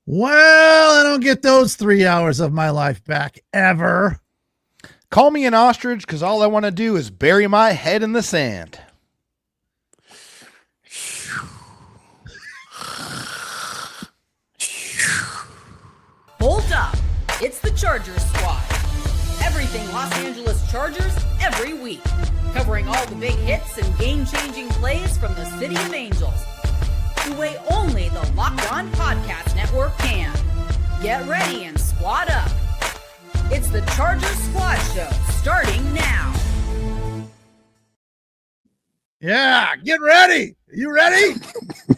Well, I don't get those 3 hours of my life back ever. Call me an ostrich because all I want to do is bury my head in the sand. Hold up. It's the Chargers Squad. Everything Los Angeles Chargers every week. Covering all the big hits and game-changing plays from the City of Angels. The way only the Locked On Podcast Network can. Get ready and squad up. It's the Chargers Squad Show, starting now. Yeah, get ready. You ready?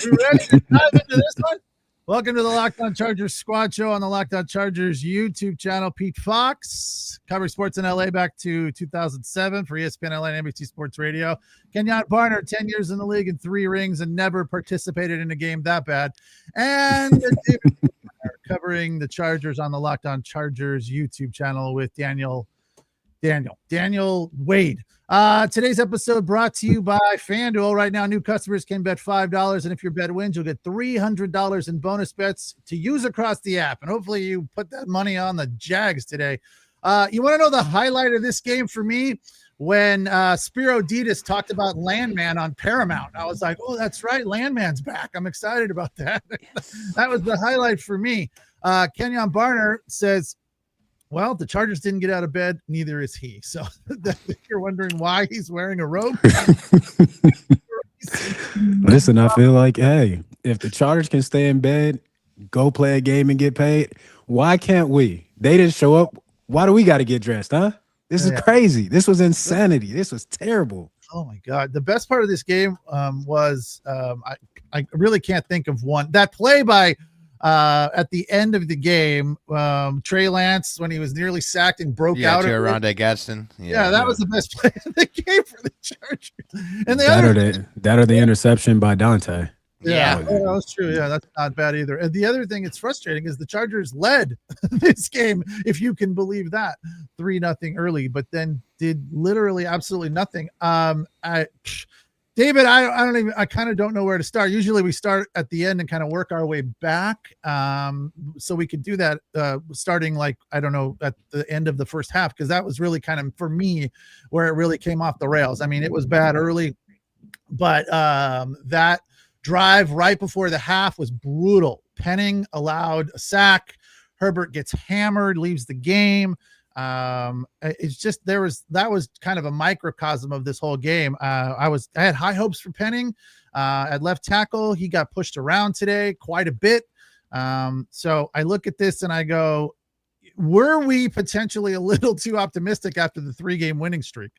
You ready to dive into this one? Welcome to the Locked On Chargers Squad Show on the Locked On Chargers YouTube channel. Pete Fox, covering sports in LA back to 2007 for ESPN LA and NBC Sports Radio. KENJON BARNER, 10 years in the league and 3 rings and never participated in a game that bad. And David covering the Chargers on the Locked On Chargers YouTube channel with Daniel Wade. Today's episode brought to you by FanDuel. Right now, new customers can bet $5, and if your bet wins, you'll get $300 in bonus bets to use across the app. And hopefully you put that money on the Jags today. You want to know the highlight of this game for me? When Spiro Ditas talked about Landman on Paramount. I was like, oh, that's right. Landman's back. I'm excited about that. That was the highlight for me. KENJON BARNER says, well, the Chargers didn't get out of bed. Neither is he. So if you're wondering why he's wearing a robe. Listen, I feel like, hey, if the Chargers can stay in bed, go play a game and get paid, why can't we? They didn't show up. Why do we got to get dressed, huh? This is crazy. This was insanity. This was terrible. Oh, my God. The best part of this game was I really can't think of one. That play by at the end of the game, Trey Lance, when he was nearly sacked and broke out. Yeah, Rondé Gadsden. Yeah, that was the best play of the game for the Chargers. And that or the interception by Dante. Yeah, that's true. Yeah, that's not bad either. And the other thing that's frustrating is the Chargers led this game, if you can believe that, 3-0 early, but then did literally absolutely nothing. David, I kind of don't know where to start. Usually we start at the end and kind of work our way back. So we could do that starting like, I don't know, at the end of the first half, because that was really kind of, for me, where it really came off the rails. I mean, it was bad early, but that drive right before the half was brutal. Penning allowed a sack. Herbert gets hammered, leaves the game. It's just that was kind of a microcosm of this whole game. I had high hopes for Penning at left tackle. He got pushed around today quite a bit. So I look at this and I go, were we potentially a little too optimistic after the 3-game winning streak?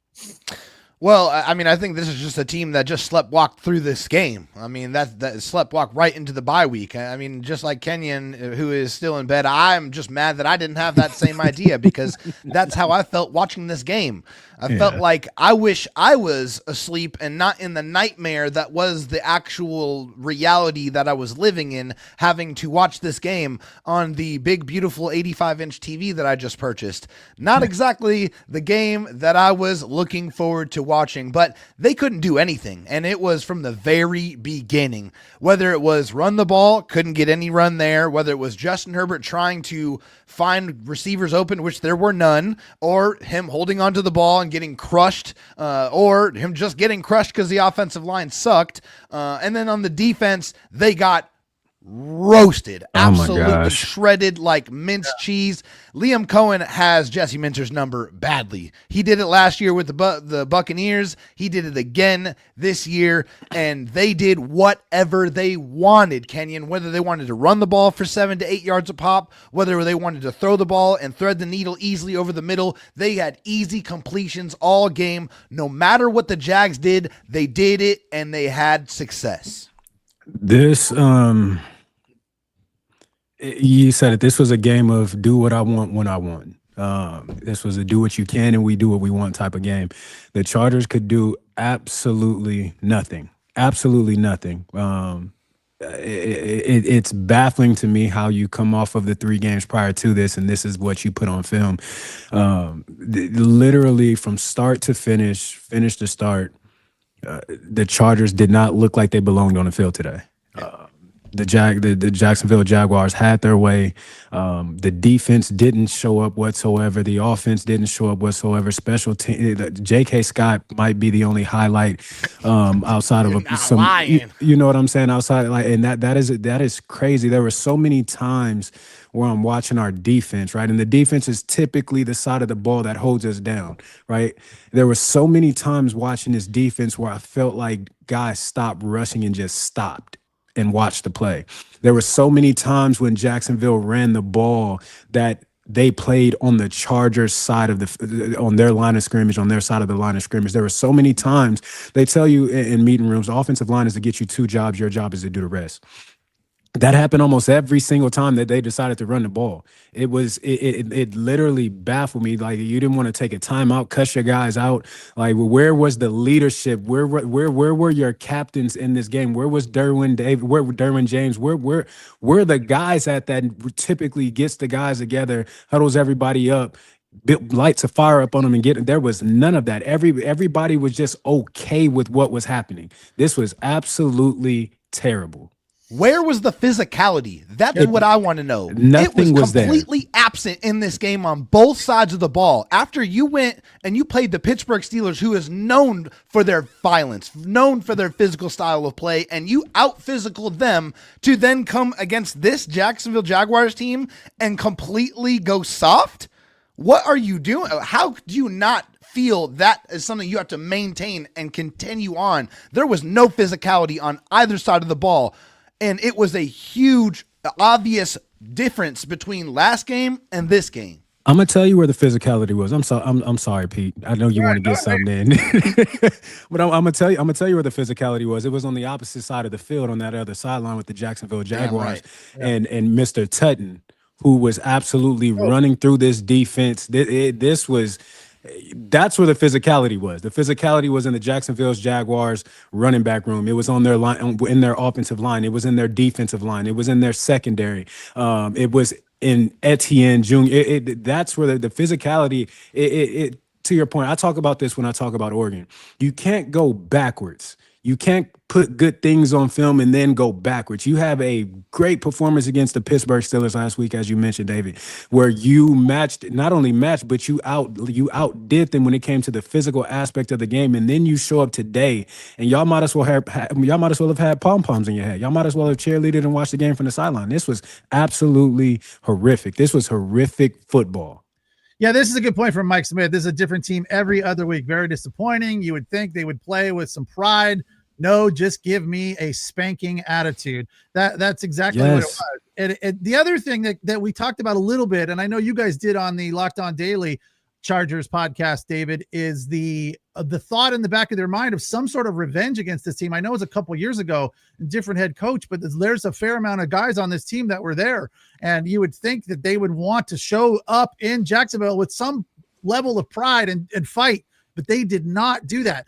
Well, I mean, I think this is just a team that just sleepwalked through this game. I mean, that sleepwalked right into the bye week. I mean, just like Kenyon, who is still in bed, I'm just mad that I didn't have that same idea, because that's how I felt watching this game. I felt like I wish I was asleep and not in the nightmare that was the actual reality that I was living in, having to watch this game on the big, beautiful 85-inch TV that I just purchased. Not exactly the game that I was looking forward to watching, but they couldn't do anything. And it was from the very beginning, whether it was run the ball, couldn't get any run there, whether it was Justin Herbert trying to find receivers open, which there were none, or him holding onto the ball and getting crushed, or him just getting crushed because the offensive line sucked. And then on the defense, they got roasted, absolutely shredded like minced cheese. Liam Cohen has Jesse Minter's number badly. He did it last year with the Buccaneers. He did it again this year, and they did whatever they wanted, Kenyon, whether they wanted to run the ball for 7 to 8 yards a pop, whether they wanted to throw the ball and thread the needle easily over the middle. They had easy completions all game. No matter what the Jags did, they did it, and they had success. This, you said it. This was a game of do what I want when I want. This was a do what you can and we do what we want type of game. The Chargers could do absolutely nothing. Absolutely nothing. It's baffling to me how you come off of the 3 games prior to this, and this is what you put on film. Literally from start to finish to start, the Chargers did not look like they belonged on the field today. The Jacksonville Jaguars had their way. The defense didn't show up whatsoever. The offense didn't show up whatsoever. Special team, J.K. Scott might be the only highlight outside of some. You know what I'm saying? Outside, like, and that is crazy. There were so many times where I'm watching our defense, right? And the defense is typically the side of the ball that holds us down, right? There were so many times watching this defense where I felt like guys stopped rushing and just stopped and watched the play. There were so many times when Jacksonville ran the ball that they played on the Chargers side of on their line of scrimmage, on their side of the line of scrimmage. There were so many times they tell you in meeting rooms, the offensive line is to get you 2 jobs. Your job is to do the rest. That happened almost every single time that they decided to run the ball. It literally baffled me. Like, you didn't want to take a timeout, cuss your guys out. Like, where was the leadership? Where were your captains in this game? Where was Derwin James? Where were the guys that typically gets the guys together, huddles everybody up, lights a fire up on them and get it? There was none of that. Everybody was just okay with what was happening. This was absolutely terrible. Where was the physicality? That's what I want to know. Nothing was completely absent in this game on both sides of the ball. After you went and you played the Pittsburgh Steelers, who is known for their violence, known for their physical style of play, and you out-physicaled them to then come against this Jacksonville Jaguars team and completely go soft? What are you doing? How do you not feel that is something you have to maintain and continue on? There was no physicality on either side of the ball. And it was a huge, obvious difference between last game and this game. I'm gonna tell you where the physicality was. I'm sorry, Pete. I know you want to get something in, but I'm gonna tell you where the physicality was. It was on the opposite side of the field, on that other sideline with the Jacksonville Jaguars, and Mr. Tutton, who was absolutely running through this defense. That's where the physicality was. The physicality was in the Jacksonville Jaguars running back room. It was on their line, in their offensive line. It was in their defensive line. It was in their secondary. It was in Etienne Jr. That's where the physicality. To your point, I talk about this when I talk about Oregon. You can't go backwards. You can't put good things on film and then go backwards. You have a great performance against the Pittsburgh Steelers last week, as you mentioned, David, where you not only matched, but you outdid them when it came to the physical aspect of the game. And then you show up today, and y'all might as well have had pom-poms in your head. Y'all might as well have cheerleaded and watched the game from the sideline. This was absolutely horrific. This was horrific football. Yeah, this is a good point from Mike Smith. This is a different team every other week. Very disappointing. You would think they would play with some pride. No, just give me a spanking attitude. That's exactly what it was. And the other thing that we talked about a little bit, and I know you guys did on the Locked On Daily Chargers podcast, David, is the thought in the back of their mind of some sort of revenge against this team. I know it was a couple years ago, different head coach, but there's a fair amount of guys on this team that were there, and you would think that they would want to show up in Jacksonville with some level of pride and fight, but they did not do that.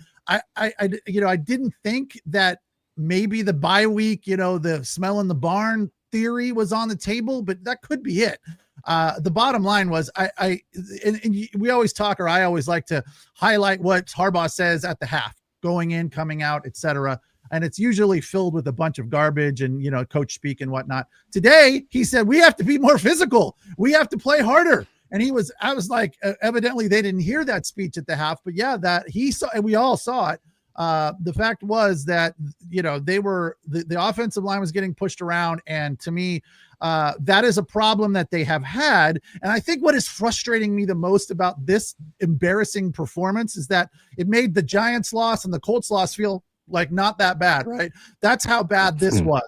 I didn't think that maybe the bye week, the smell in the barn theory was on the table, but that could be it. The bottom line was we always talk, or I always like to highlight what Harbaugh says at the half, going in, coming out, etc. And it's usually filled with a bunch of garbage and, coach speak and whatnot. Today, he said, we have to be more physical. We have to play harder. And I was like, evidently they didn't hear that speech at the half, but yeah, that he saw, and we all saw it. The fact was that, they were, the offensive line was getting pushed around. And to me, that is a problem that they have had. And I think what is frustrating me the most about this embarrassing performance is that it made the Giants loss and the Colts loss feel like not that bad, right? That's how bad this was.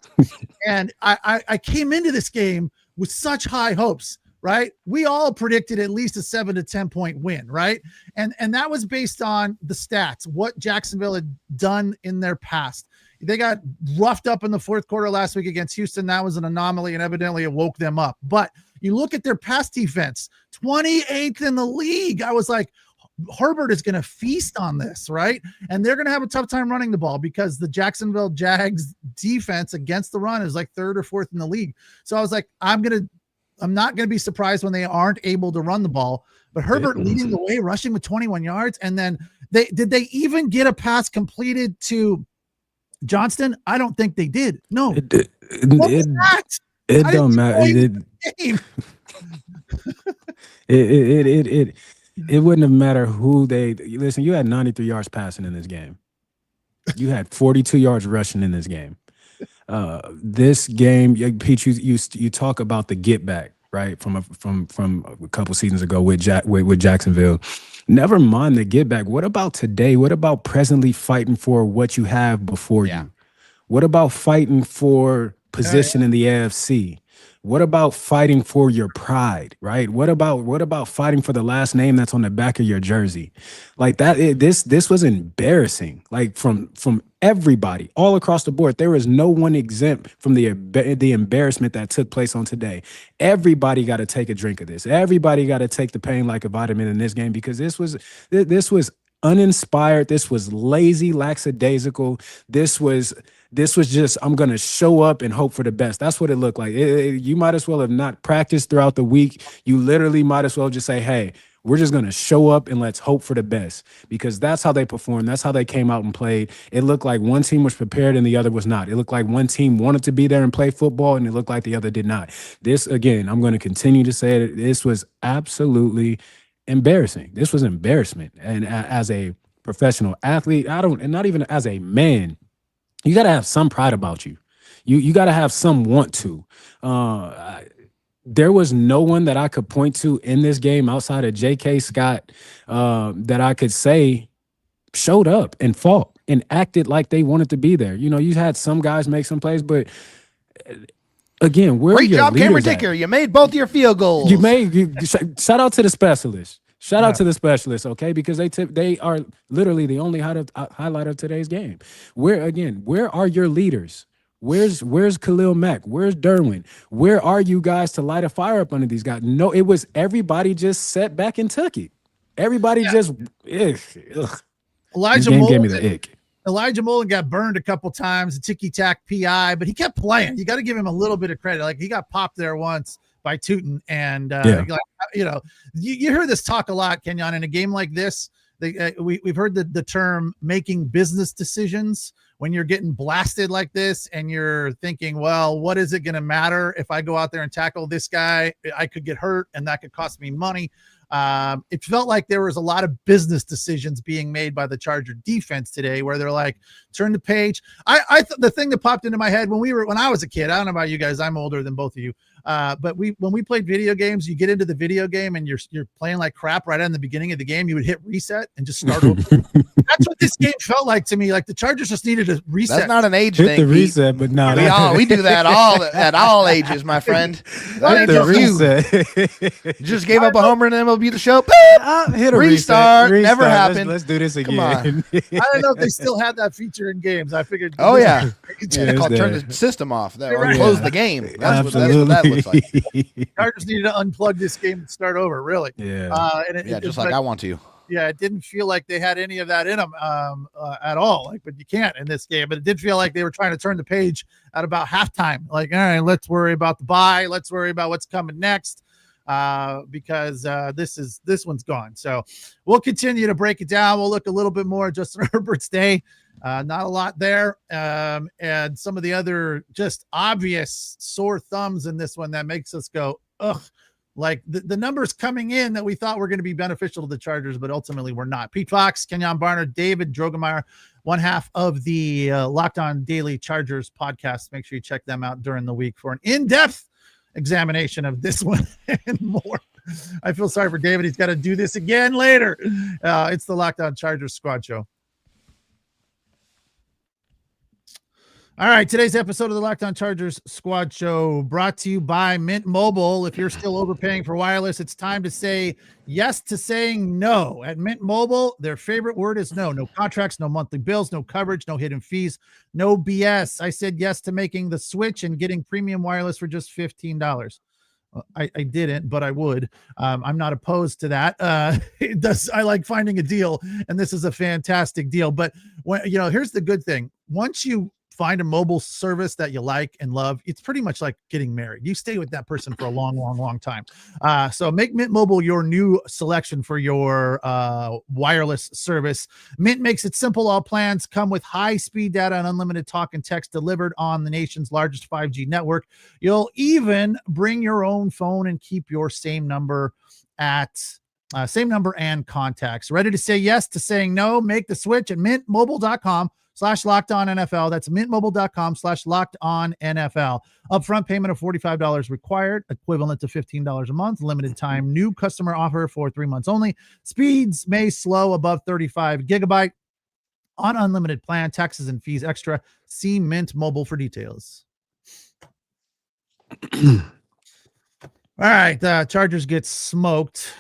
And I came into this game with such high hopes. Right. We all predicted at least a 7 to 10 point win. Right. And that was based on the stats, what Jacksonville had done in their past. They got roughed up in the fourth quarter last week against Houston. That was an anomaly, and evidently it woke them up. But you look at their pass defense, 28th in the league. I was like, Herbert is going to feast on this, right? And they're going to have a tough time running the ball because the Jacksonville Jags defense against the run is like 3rd or 4th in the league. So I was like, I'm not going to be surprised when they aren't able to run the ball, but Herbert leading the way, rushing with 21 yards. And then did they even get a pass completed to Johnston, I don't think they did. No. It What was that? I don't didn't matter. enjoy the game. It wouldn't have mattered who they listen. You had 93 yards passing in this game. You had 42 yards rushing in this game. This game, Pete, you talk about the get back, right? From a couple seasons ago with Jacksonville. Never mind the get back. What about today? What about presently fighting for what you have before you? What about fighting for position in the AFC? What about fighting for your pride, right? What about fighting for the last name that's on the back of your jersey? Like that, this was embarrassing. Like from everybody all across the board. There was no one exempt from the embarrassment that took place on today. Everybody got to take a drink of this. Everybody got to take the pain like a vitamin in this game, because this was uninspired. This was lazy, lackadaisical. This was just, I'm going to show up and hope for the best. That's what it looked like. You might as well have not practiced throughout the week. You literally might as well just say, hey, we're just going to show up and let's hope for the best, because that's how they performed. That's how they came out and played. It looked like one team was prepared and the other was not. It looked like one team wanted to be there and play football, and it looked like the other did not. This, again, I'm going to continue to say it. This was absolutely embarrassing. This was embarrassment. And as a professional athlete, and not even as a man, you got to have some pride about you. You got to have some want to. There was no one that I could point to in this game outside of J.K. Scott that I could say showed up and fought and acted like they wanted to be there. You know, you had some guys make some plays, but again, great job, Cameron Dicker. You made both your field goals. Shout out to the specialists. Shout out to the specialists, okay? Because they are literally the only highlight of today's game. Where are your leaders? Where's KHALIL MACK? Where's DERWIN? Where are you guys to light a fire up under these guys? No, it was everybody just sat back and took it. Everybody just Elijah Mullen gave me the ick. Elijah Mullen got burned a couple times, a ticky-tack PI, but he kept playing. You got to give him a little bit of credit. Like, he got popped there once by Tootin, and you hear this talk a lot, Kenyon. In a game like this, we've heard the term making business decisions. When you're getting blasted like this and you're thinking, well, what is it going to matter if I go out there and tackle this guy? I could get hurt and that could cost me money. It felt like there was a lot of business decisions being made by the Charger defense today, where they're like, turn the page. The thing that popped into my head when I was a kid, I don't know about you guys, I'm older than both of you. But when we played video games, you get into the video game and you're playing like crap right in the beginning of the game. You would hit reset and just start over. That's what this game felt like to me. Like the Chargers just needed a reset. That's not an age hit thing. The reset, but no, we do that at all ages, my friend. The reset. You just gave up a homer and MLB the show. Hit a restart. Never happened. Let's do this again. I don't know if they still had that feature in games. I figured. Oh yeah, turn the system off. Or close the game. That's what that looks like. Chargers needed to unplug this game and start over. Really. Yeah. Just like I want to. Yeah, it didn't feel like they had any of that in them at all. Like, but you can't in this game. But it did feel like they were trying to turn the page at about halftime. Like, all right, let's worry about the bye. Let's worry about what's coming next, because this one's gone. So we'll continue to break it down. We'll look a little bit more at Justin Herbert's day. Not a lot there, and some of the other just obvious sore thumbs in this one that makes us go, ugh. Like the numbers coming in that we thought were going to be beneficial to the Chargers, but ultimately were not. Pete Fox, KENJON Barnner, David Drogemeyer, one half of the Locked On Daily Chargers podcast. Make sure you check them out during the week for an in-depth examination of this one and more. I feel sorry for David. He's got to do this again later. It's the Locked On Chargers Squad Show. All right, today's episode of the Locked On Chargers Squad Show brought to you by Mint Mobile. If you're still overpaying for wireless, it's time to say yes to saying no. At Mint Mobile, their favorite word is no. No contracts, no monthly bills, no coverage, no hidden fees, no BS. I said yes to making the switch and getting premium wireless for just $15. I didn't, but I would. I'm not opposed to that. I like finding a deal, and this is a fantastic deal. But here's the good thing. Once you find a mobile service that you like and love. It's pretty much like getting married. You stay with that person for a long, long, long time. So make Mint Mobile your new selection for your wireless service. Mint makes it simple. All plans come with high-speed data and unlimited talk and text delivered on the nation's largest 5G network. You'll even bring your own phone and keep your same number and contacts. Ready to say yes to saying no? Make the switch at mintmobile.com/lockedonnfl. That's mintmobile.com/lockedonnfl. Upfront payment of $45 required, equivalent to $15 a month. Limited time new customer offer for 3 months only. Speeds may slow above 35 gigabyte on unlimited plan. Taxes and fees extra. See Mint Mobile for details. All right, Chargers get smoked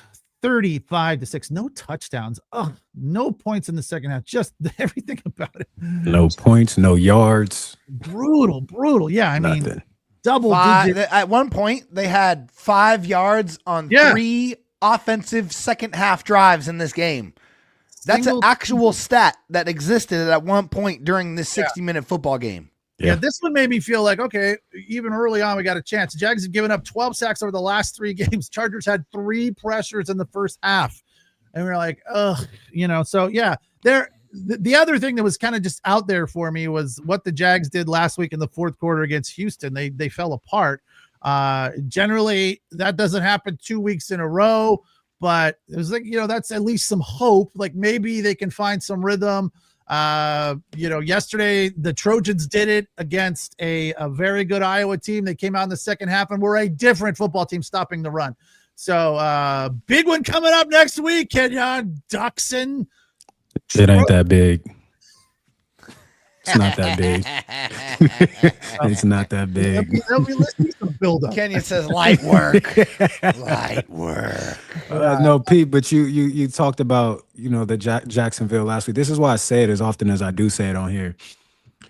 35-6. No touchdowns. Oh, no points in the second half. Just everything about it. No points, no yards. Brutal. Yeah, I mean, Nothing. double digit. At one point, they had 5 yards on 3 offensive second half drives in this game. That's an actual stat that existed at one point during this 60-minute football game. Yeah, this one made me feel like, okay, even early on, we got a chance. Jags have given up 12 sacks over the last 3 games. Chargers had 3 pressures in the first half. And we were like, ugh, so yeah, the other thing that was kind of just out there for me was what the Jags did last week in the fourth quarter against Houston. They fell apart. Generally, that doesn't happen 2 weeks in a row, but it was like, that's at least some hope. Like maybe they can find some rhythm. Yesterday the Trojans did it against a very good Iowa team. They came out in the second half and were a different football team stopping the run. So big one coming up next week, Kenyon. Duxon. It ain't that big. It's not that big. It's not that big. Kenyon says light work. Light work. No, Pete, but you talked about, the Jacksonville last week. This is why I say it as often as I do say it on here.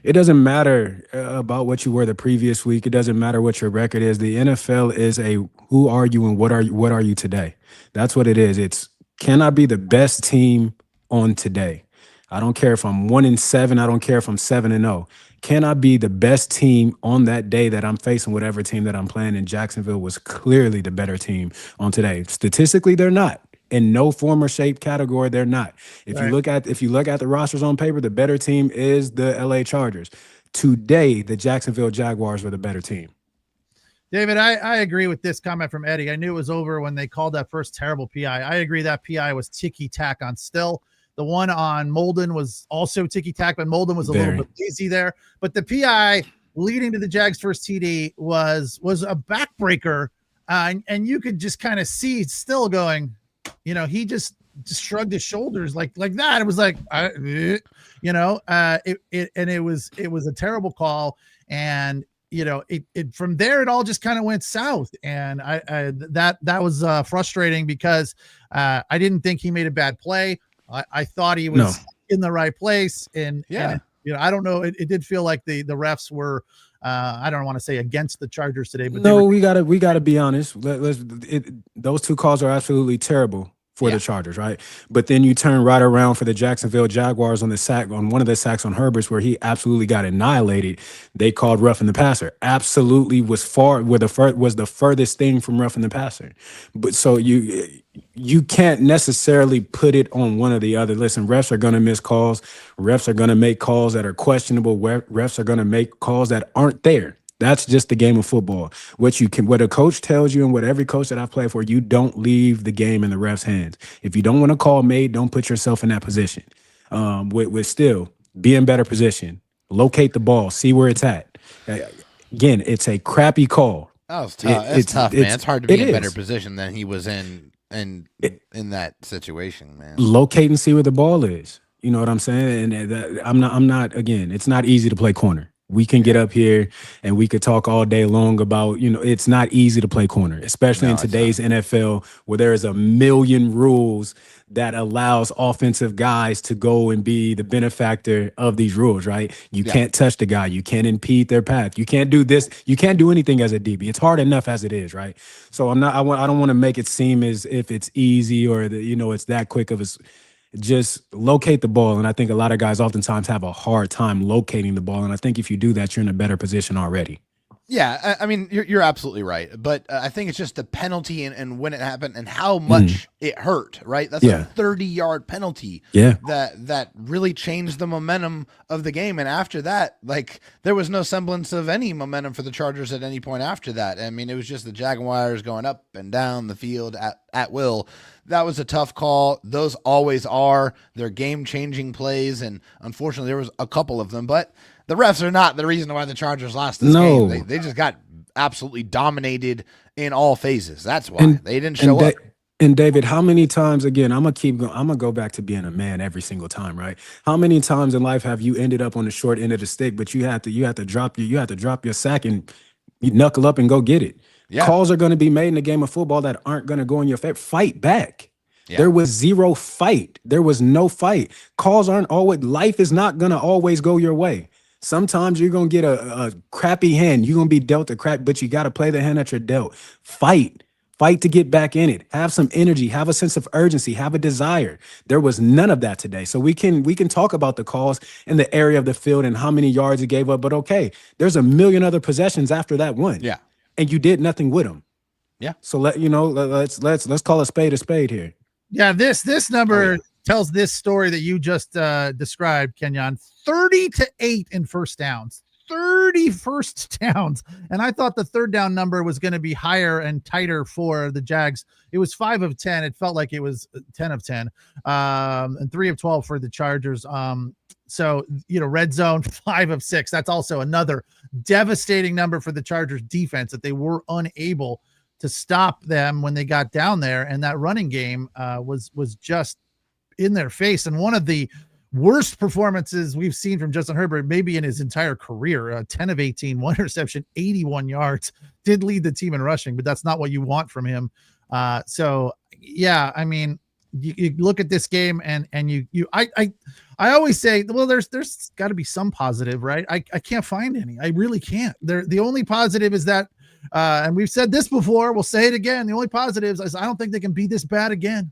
It doesn't matter about what you were the previous week. It doesn't matter what your record is. The NFL is a who are you and what are you today? That's what it is. It's can I be the best team on today? I don't care if I'm 1-7. I don't care if I'm 7-0. Can I be the best team on that day that I'm facing whatever team that I'm playing? And Jacksonville was clearly the better team on today. Statistically, they're not. In no form or shape category, they're not. If you look at the rosters on paper, the better team is the LA Chargers. Today, the Jacksonville Jaguars were the better team. David, I agree with this comment from Eddie. I knew it was over when they called that first terrible PI. I agree that PI was ticky-tack on Still. The one on Molden was also ticky-tack, but Molden was a little bit lazy there. But the PI leading to the Jags' first TD was a backbreaker, and you could just kind of see Still going, he just shrugged his shoulders like that. It was like, it was a terrible call, and it from there it all just kind of went south, and that was frustrating because I didn't think he made a bad play. I thought he was in the right place, and I don't know. It did feel like the refs were, I don't want to say against the Chargers today, but we gotta be honest. Those 2 calls are absolutely terrible for the Chargers, right? But then you turn right around for the Jacksonville Jaguars on one of the sacks on Herbert's where he absolutely got annihilated. They called roughing the passer. Absolutely was the furthest thing from roughing the passer. But so you can't necessarily put it on one or the other. Listen, refs are going to miss calls. Refs are going to make calls that are questionable. Refs are going to make calls that aren't there. That's just the game of football. What a coach tells you, and what every coach that I've played for, you don't leave the game in the ref's hands. If you don't want a call made, don't put yourself in that position. With Still, be in better position. Locate the ball. See where it's at. Again, it's a crappy call. That was tough. It's tough, man. It's hard to be in a better position than he was in that situation, man. Locate and see where the ball is. You know what I'm saying? And I'm not. Again, it's not easy to play corner. We can get up here and we could talk all day long about, it's not easy to play corner, especially in today's NFL where there is a million rules that allows offensive guys to go and be the benefactor of these rules, right? You can't touch the guy. You can't impede their path. You can't do this. You can't do anything as a DB. It's hard enough as it is, right? So I don't want to make it seem as if it's easy or that, it's that quick of a, just locate the ball. And I think a lot of guys oftentimes have a hard time locating the ball. And I think if you do that, you're in a better position already. Yeah, I mean, you're absolutely right. But I think it's just the penalty and when it happened and how much it hurt, right? That's a 30-yard penalty that really changed the momentum of the game. And after that, like, there was no semblance of any momentum for the Chargers at any point after that. I mean, it was just the Jaguars going up and down the field at will. That was a tough call. Those always are. They're game-changing plays, and unfortunately, there was a couple of them. But the refs are not the reason why the Chargers lost this game. They just got absolutely dominated in all phases. That's why they didn't show up. And David, how many times, again, I'm gonna go back to being a man every single time, right? How many times in life have you ended up on the short end of the stick, but you have to drop your sack and you knuckle up and go get it? Yeah. Calls are going to be made in the game of football that aren't going to go in your favor. Fight back. Yeah. There was zero fight. There was no fight. Calls aren't always, life is not going to always go your way. Sometimes you're going to get a crappy hand. You're going to be dealt a crap, but you got to play the hand that you're dealt. Fight to get back in it. Have some energy, have a sense of urgency, have a desire. There was none of that today. So we can talk about the calls in the area of the field and how many yards he gave up, but okay, there's a million other possessions after that one. Yeah. And you did nothing with them. Yeah. So let's call a spade here. Yeah, this number tells this story that you just described, Kenyon. 30-8 in first downs. 30 first downs. And I thought the third down number was going to be higher and tighter for the Jags. It was 5 of 10. It felt like it was 10 of 10. And 3 of 12 for the Chargers. So, red zone, 5 of 6. That's also another devastating number for the Chargers defense, that they were unable to stop them when they got down there. And that running game was just in their face. And one of the worst performances we've seen from Justin Herbert, maybe in his entire career, 10 of 18, 1 interception, 81 yards, did lead the team in rushing, but that's not what you want from him. So, yeah, I mean, you look at this game and I always say, well, there's got to be some positive, right? I can't find any. I really can't. The only positive is that, and we've said this before, we'll say it again. The only positives is I don't think they can be this bad again.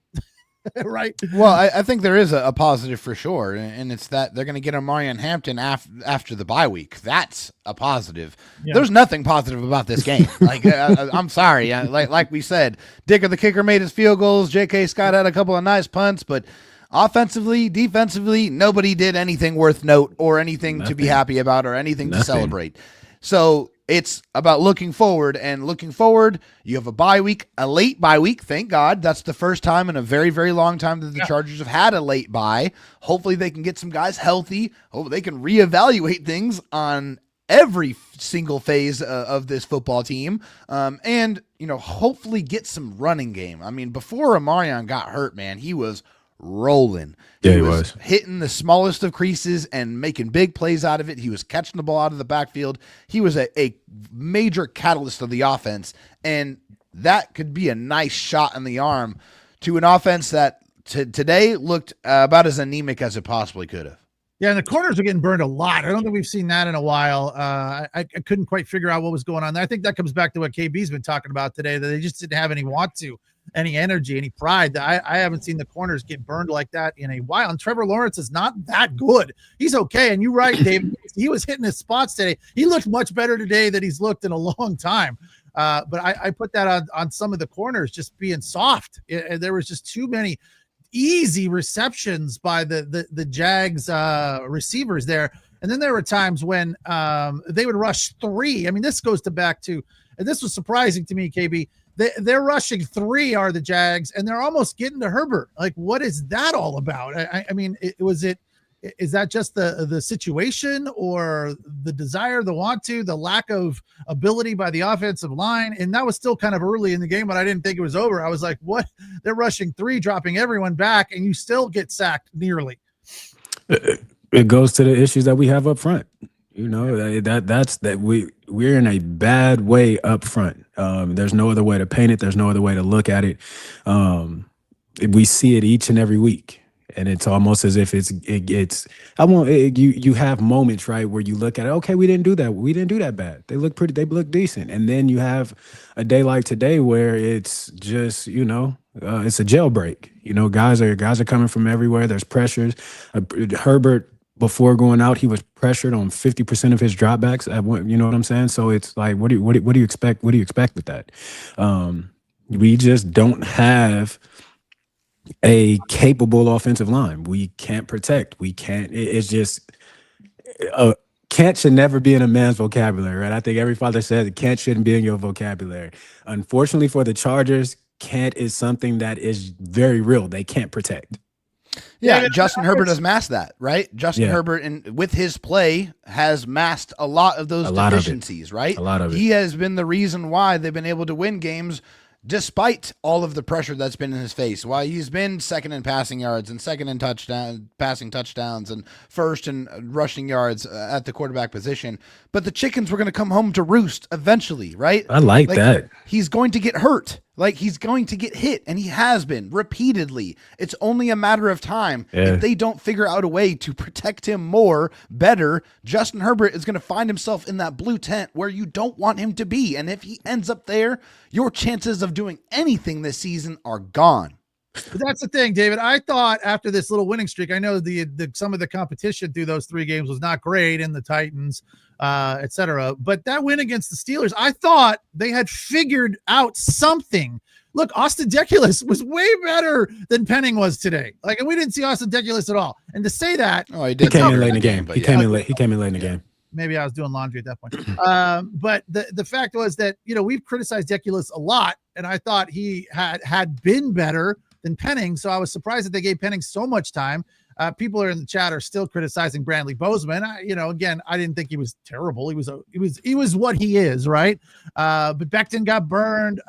Right. Well, I think there is a positive for sure, and it's that they're going to get Omarion Hampton after the bye week. That's a positive. Yeah. There's nothing positive about this game. Like, I'm sorry. Like we said, Dicker the kicker made his field goals. J.K. Scott had a couple of nice punts, but offensively, defensively, nobody did anything worth note or anything to be happy about or anything to celebrate. So it's about looking forward, and looking forward, you have a bye week, a late bye week. Thank God. That's the first time in a very, very long time that the Chargers have had a late bye. Hopefully they can get some guys healthy. Hopefully they can reevaluate things on every single phase of this football team. And, hopefully get some running game. I mean, before Omarion got hurt, man, he was rolling. Yeah, he was hitting the smallest of creases and making big plays out of it. He was catching the ball out of the backfield. He was a major catalyst of the offense, and that could be a nice shot in the arm to an offense that today looked about as anemic as it possibly could have. Yeah, and the corners are getting burned a lot. I don't think we've seen that in a while. I couldn't quite figure out what was going on there. I think that comes back to what KB's been talking about today, that they just didn't have any energy, any pride. I haven't seen the corners get burned like that in a while. And Trevor Lawrence is not that good. He's okay. And you're right, Dave. He was hitting his spots today. He looked much better today than he's looked in a long time. But I put that on some of the corners just being soft. There was just too many easy receptions by the Jags receivers there. And then there were times when they would rush 3. I mean, this goes back to, and this was surprising to me, KB. They're rushing 3 are the Jags, and they're almost getting to Herbert. Like, what is that all about? I mean, is that just the situation, or the desire, the want to, the lack of ability by the offensive line? And that was still kind of early in the game, but I didn't think it was over. I was like, what? They're rushing 3, dropping everyone back, and you still get sacked nearly. It goes to the issues that we have up front. We're in a bad way up front. There's no other way to paint it. There's no other way to look at it. We see it each and every week, and it's almost as if you have moments, right, where you look at it. Okay, we didn't do that. We didn't do that bad. They look decent. And then you have a day like today where it's just, it's a jailbreak. You know, guys are coming from everywhere. There's pressures. Herbert, before going out, he was pressured on 50% of his dropbacks. You know what I'm saying? So it's like, what do you expect? What do you expect with that? We just don't have a capable offensive line. We can't protect. We can't. It's just can't should never be in a man's vocabulary, right? I think every father says can't shouldn't be in your vocabulary. Unfortunately for the Chargers, can't is something that is very real. They can't protect. Yeah, Justin Herbert has masked that, right? Justin Herbert, with his play, has masked a lot of those deficiencies, right? A lot of it. He has been the reason why they've been able to win games despite all of the pressure that's been in his face. While he's been second in passing yards and second in passing touchdowns and first in rushing yards at the quarterback position. But the chickens were going to come home to roost eventually, right? I like that. He's going to get hurt. Like, he's going to get hit, and he has been repeatedly. It's only a matter of time. If they don't figure out a way to protect him better, Justin Herbert is going to find himself in that blue tent where you don't want him to be. And if he ends up there, your chances of doing anything this season are gone. But that's the thing, David. I thought after this little winning streak, I know the some of the competition through those 3 games was not great in the Titans, etc. But that win against the Steelers, I thought they had figured out something. Look, Austin Deculus was way better than Penning was today. Like, and we didn't see Austin Deculus at all. And to say that, he came in late in the game. He came in late in the game. Maybe I was doing laundry at that point. But the fact was that, you know, we've criticized Deculus a lot, and I thought he had been better than Penning. So I was surprised that they gave Penning so much time. People are in the chat are still criticizing Brantley Bozeman. Again, I didn't think he was terrible. He was what he is, right? But Becton got burned.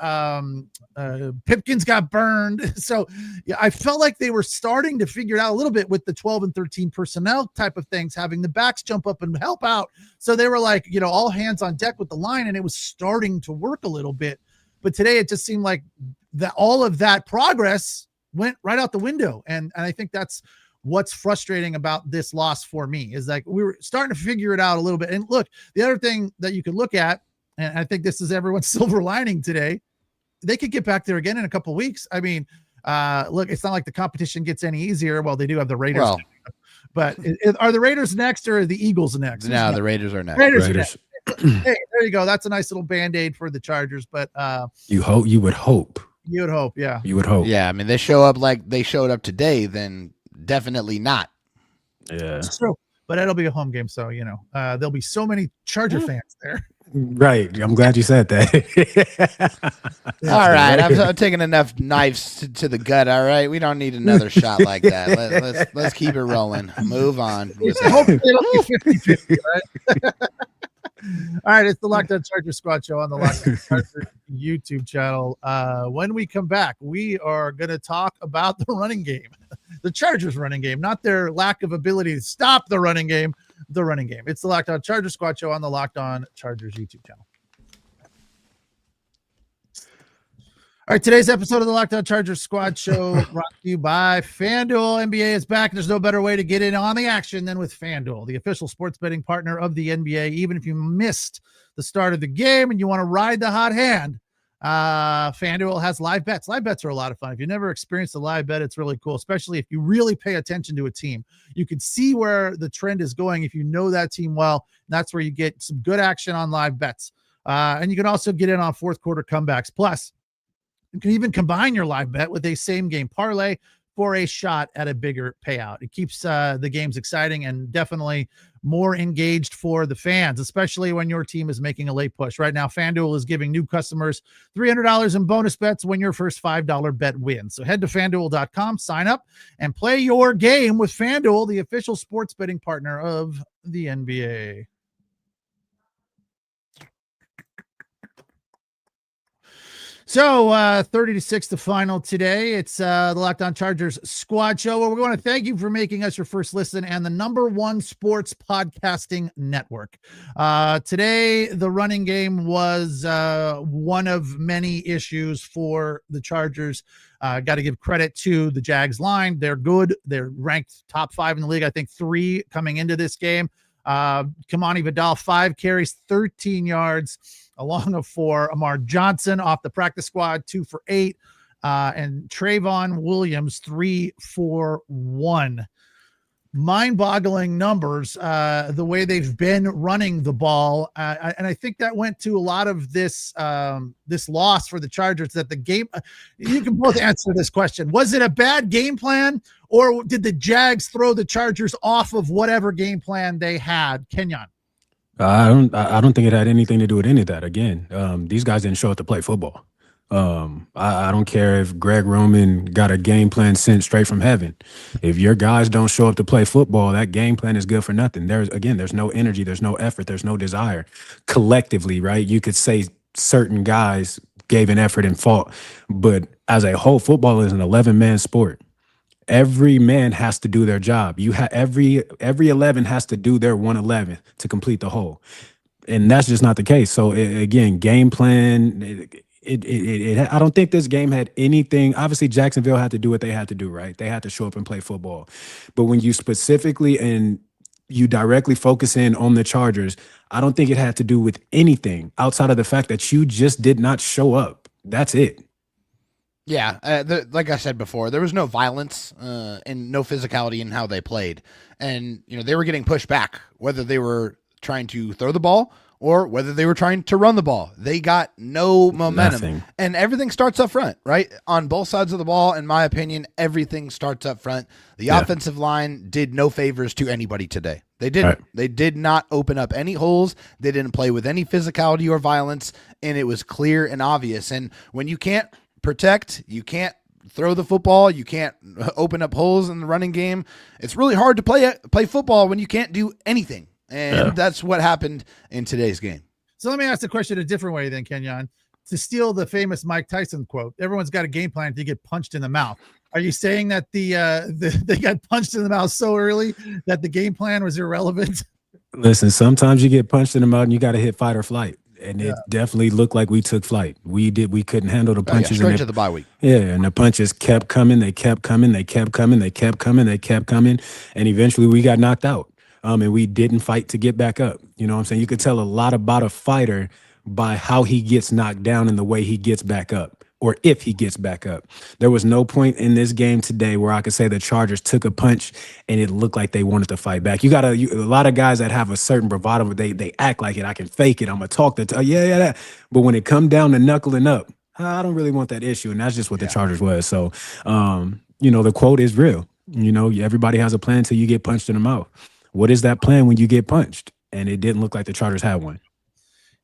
Pipkins got burned. So yeah, I felt like they were starting to figure it out a little bit with the 12 and 13 personnel type of things, having the backs jump up and help out. So they were like, all hands on deck with the line, and it was starting to work a little bit. But today it just seemed like that all of that progress went right out the window. And I think that's what's frustrating about this loss for me, is like we were starting to figure it out a little bit. And look, the other thing that you could look at, and I think this is everyone's silver lining today, they could get back there again in a couple of weeks. I mean, look, it's not like the competition gets any easier. Well, they do have the Raiders. Well, but are the Raiders next, or are the Eagles next? No, the Raiders are next. Raiders. Hey, there you go. That's a nice little Band-Aid for the Chargers. But you would hope. You would hope, yeah. You would hope. Yeah, I mean, they show up like they showed up today, then definitely not. Yeah. It's true. But it'll be a home game, so there'll be so many Charger fans there. Right. I'm glad you said that. All right. I'm taking enough knives to the gut. All right. We don't need another shot like that. Let's keep it rolling. Move on. Hopefully it'll be 50-50, right? All right, it's the Locked On Charger Squad show on the Locked On Charger YouTube channel. When we come back, we are going to talk about the running game, the Chargers running game, not their lack of ability to stop the running game, the running game. It's the Locked On Charger Squad show on the Locked On Chargers YouTube channel. All right, today's episode of the Locked On Chargers Squad show brought to you by FanDuel. NBA is back. There's no better way to get in on the action than with FanDuel, the official sports betting partner of the NBA. Even if you missed the start of the game and you want to ride the hot hand, FanDuel has live bets. Live bets are a lot of fun. If you've never experienced a live bet, it's really cool, especially if you really pay attention to a team. You can see where the trend is going if you know that team well. And that's where you get some good action on live bets. And you can also get in on fourth quarter comebacks. Plus, you can even combine your live bet with a same game parlay for a shot at a bigger payout. It keeps the games exciting and definitely more engaged for the fans, especially when your team is making a late push. Right now, FanDuel is giving new customers $300 in bonus bets when your first $5 bet wins. So head to FanDuel.com, sign up, and play your game with FanDuel, the official sports betting partner of the NBA. So 30-6 the final today. It's the Locked On Chargers Squad Show, where we want to thank you for making us your first listen and the #1 sports podcasting network. Today, the running game was one of many issues for the Chargers. Got to give credit to the Jags line. They're good. They're ranked top 5 in the league. I think 3 coming into this game. Kamani Vidal, 5 carries, 13 yards. Along of 4, Amar Johnson off the practice squad, 2 for 8. and Trayvon Williams 3 for 1. Mind-boggling numbers, the way they've been running the ball, and I think that went to a lot of this loss for the Chargers. That the game, you can both answer this question: was it a bad game plan, or did the Jags throw the Chargers off of whatever game plan they had? Kenyon. I don't think it had anything to do with any of that. Again, these guys didn't show up to play football. I don't care if Greg Roman got a game plan sent straight from heaven. If your guys don't show up to play football, that game plan is good for nothing. There's no energy, there's no effort, there's no desire. Collectively, right? You could say certain guys gave an effort and fought, but as a whole, football is an 11-man sport. Every man has to do their job. Every 11 has to do their 111 to complete the whole. And that's just not the case. So again, game plan, I don't think this game had anything. Obviously, Jacksonville had to do what they had to do, right? They had to show up and play football. But when you specifically and you directly focus in on the Chargers, I don't think it had to do with anything outside of the fact that you just did not show up. That's it. Yeah, like I said before, there was no violence and no physicality in how they played. And, they were getting pushed back, whether they were trying to throw the ball or whether they were trying to run the ball. They got no momentum. Nothing. And everything starts up front, right? On both sides of the ball, in my opinion, everything starts up front. The offensive line did no favors to anybody today. They didn't. Right. They did not open up any holes. They didn't play with any physicality or violence, and it was clear and obvious. And when you can't protect, you can't throw the football, you can't open up holes in the running game, it's really hard to play football when you can't do anything. And that's what happened in today's game. So let me ask the question a different way then, Kenyon. To steal the famous Mike Tyson quote, everyone's got a game plan to get punched in the mouth. Are you saying that they got punched in the mouth so early that the game plan was irrelevant? Listen, sometimes you get punched in the mouth and you got to hit fight or flight. And it definitely looked like we took flight. We couldn't handle the punches. Straight to the bye week. Yeah, and the punches kept coming. They kept coming. They kept coming. They kept coming. They kept coming. And eventually we got knocked out. And we didn't fight to get back up. You know what I'm saying? You could tell a lot about a fighter by how he gets knocked down and the way he gets back up, or if he gets back up. There was no point in this game today where I could say the Chargers took a punch and it looked like they wanted to fight back. You got a lot of guys that have a certain bravado, but they act like it. I can fake it. I'm gonna talk that. That. But when it come down to knuckling up, I don't really want that issue, and that's just what the Chargers was. So, the quote is real. Everybody has a plan until you get punched in the mouth. What is that plan when you get punched? And it didn't look like the Chargers had one.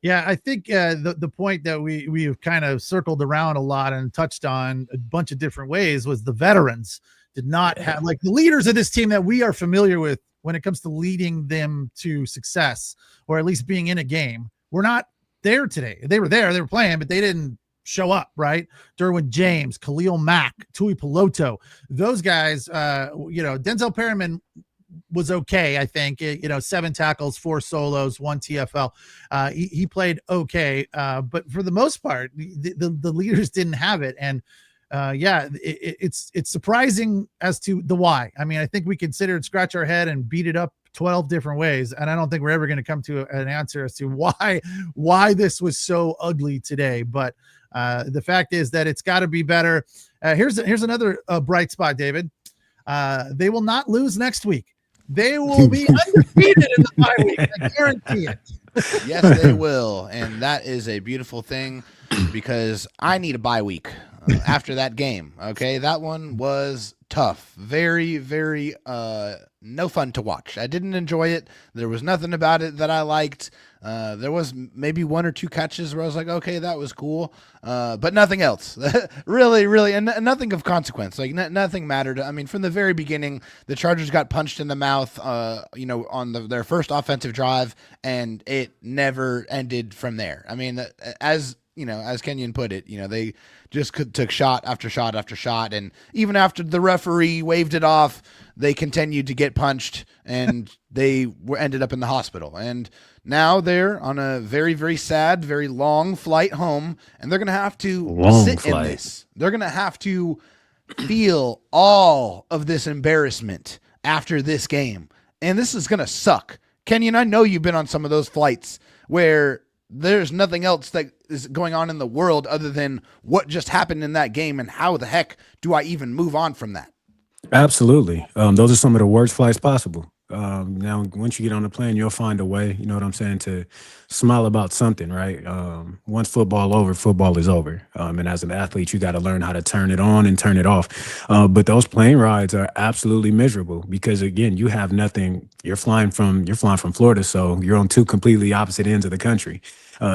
Yeah, I think the point that we've kind of circled around a lot and touched on a bunch of different ways was the veterans did not have, like, the leaders of this team that we are familiar with when it comes to leading them to success, or at least being in a game. We're not there today. They were there, they were playing, but they didn't show up, right? Derwin James, Khalil Mack, Tui Peloto, those guys, Denzel Perryman was okay, I think. 7 tackles, 4 solos, 1 TFL. He played okay, but for the most part, the leaders didn't have it. And it's surprising as to the why. I mean, I think we considered, scratch our head and beat it up 12 different ways, and I don't think we're ever going to come to an answer as to why this was so ugly today. But the fact is that it's got to be better. Here's another bright spot, David. They will not lose next week. They will be undefeated in the bye week. I guarantee it. Yes, they will. And that is a beautiful thing, because I need a bye week after that game. Okay. That one was tough. Very, very, no fun to watch. I didn't enjoy it. There was nothing about it that I liked. There was maybe 1 or 2 catches where I was like, okay, that was cool. But nothing else. really, and nothing of consequence. Like nothing mattered. I mean, from the very beginning, the Chargers got punched in the mouth, on their first offensive drive, and it never ended from there. I mean, as Kenyon put it, they just took shot after shot after shot. And even after the referee waved it off, they continued to get punched, and they ended up in the hospital. And now they're on a very, very sad, very long flight home, and they're going to have to sit in this. They're going to have to feel all of this embarrassment after this game. And this is going to suck. Kenyon, I know you've been on some of those flights where there's nothing else that is going on in the world other than what just happened in that game, and how the heck do I even move on from that? Absolutely. Those are some of the worst flights possible. Now, once you get on the plane, you'll find a way, you know what I'm saying, to smile about something, right? Once football is over. And as an athlete, you got to learn how to turn it on and turn it off. But those plane rides are absolutely miserable because, again, you have nothing. You're flying from Florida, so you're on two completely opposite ends of the country.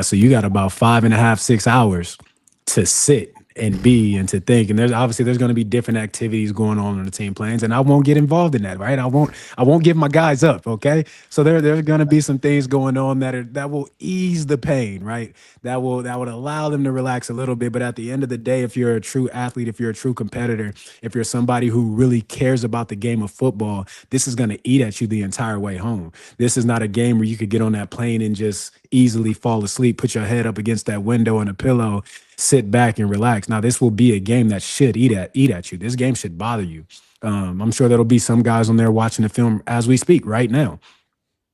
So you got about 5.5, 6 hours to sit and be and to think. And there's going to be different activities going on the team planes, and I won't get involved in that, right? I won't give my guys up, okay? So there's going to be some things going on that will ease the pain, right? That would allow them to relax a little bit. But at the end of the day, if you're a true athlete, if you're a true competitor, if you're somebody who really cares about the game of football, this is going to eat at you the entire way home. This is not a game where you could get on that plane and just easily fall asleep, put your head up against that window and a pillow, sit back and relax. Now, this will be a game that should eat at you. This game should bother you. I'm sure there'll be some guys on there watching the film as we speak right now.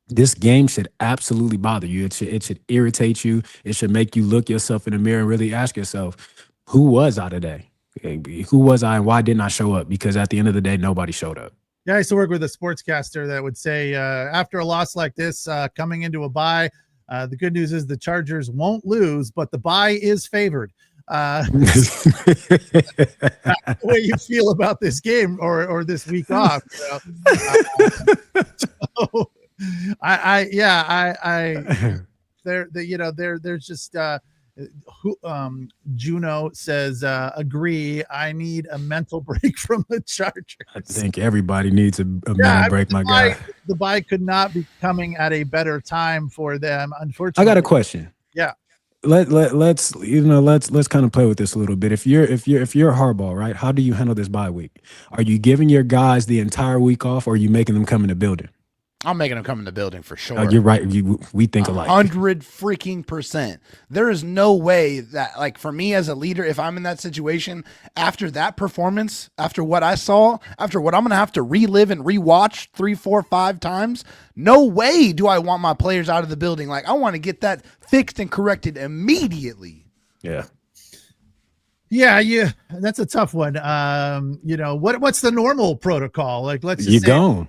This game should absolutely bother you. It should irritate you. It should make you look yourself in the mirror and really ask yourself, who was I today? Who was I and why didn't I show up? Because at the end of the day, nobody showed up. Yeah, I used to work with a sportscaster that would say after a loss like this, coming into a bye, the good news is the Chargers won't lose, but the bye is favored. The way you feel about this game or this week off. So there's just Juno says, agree. I need a mental break from the Chargers. I think everybody needs a mental break, my guy. The bye could not be coming at a better time for them. Unfortunately, I got a question. Yeah. Let's kind of play with this a little bit. If you're Harbaugh, right? How do you handle this bye week? Are you giving your guys the entire week off, or are you making them come in the building? I'm making them come in the building for sure. You're right. We think alike. 100%. There is no way that, like, for me as a leader, if I'm in that situation, after that performance, after what I saw, after what I'm going to have to relive and rewatch 3, 4, 5 times, no way do I want my players out of the building. Like, I want to get that fixed and corrected immediately. Yeah. Yeah. That's a tough one. What's the normal protocol? Like, let's just you're gone.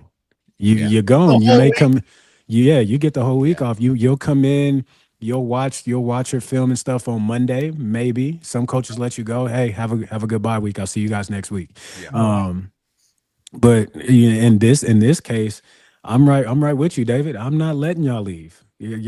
You're gone. You may come. You get the whole week off. You'll come in. You'll watch your film and stuff on Monday. Maybe some coaches let you go. Hey, have a good bye week. I'll see you guys next week. Yeah. But in this case, I'm right with you, David. I'm not letting y'all leave.